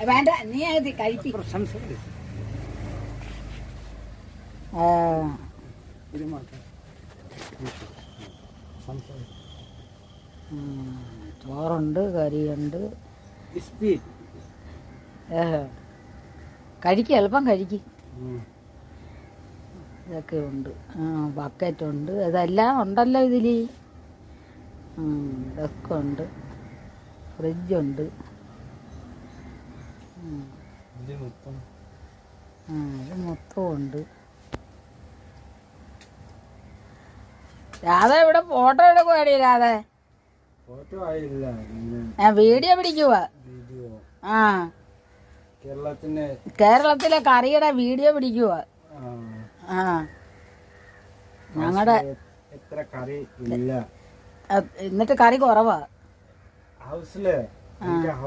വേണ്ട, നീ അത് കഴിക്കും. ചോറുണ്ട്, കറിയുണ്ട്. കഴിക്കുക, എളുപ്പം കഴിക്കും. ഇതൊക്കെ ഉണ്ട്. ബക്കറ്റുണ്ട്, ഇതെല്ലാം ഉണ്ടല്ലോ ഇതിൽ. ഇതൊക്കെ ഉണ്ട്. ഫ്രിഡ്ജുണ്ട്. ഇത് മൊത്തം ഉണ്ട്. രാധ ഇവിടെ ഫോട്ടോ എടുക്കുവാടി. രാധ ഞാൻ വീഡിയോ പിടിക്കുവാ. കേരളത്തിലെ കറിയുടെ വീഡിയോ പിടിക്കുവാ. ഞങ്ങളുടെ എന്നിട്ട് കറി കുറവാ.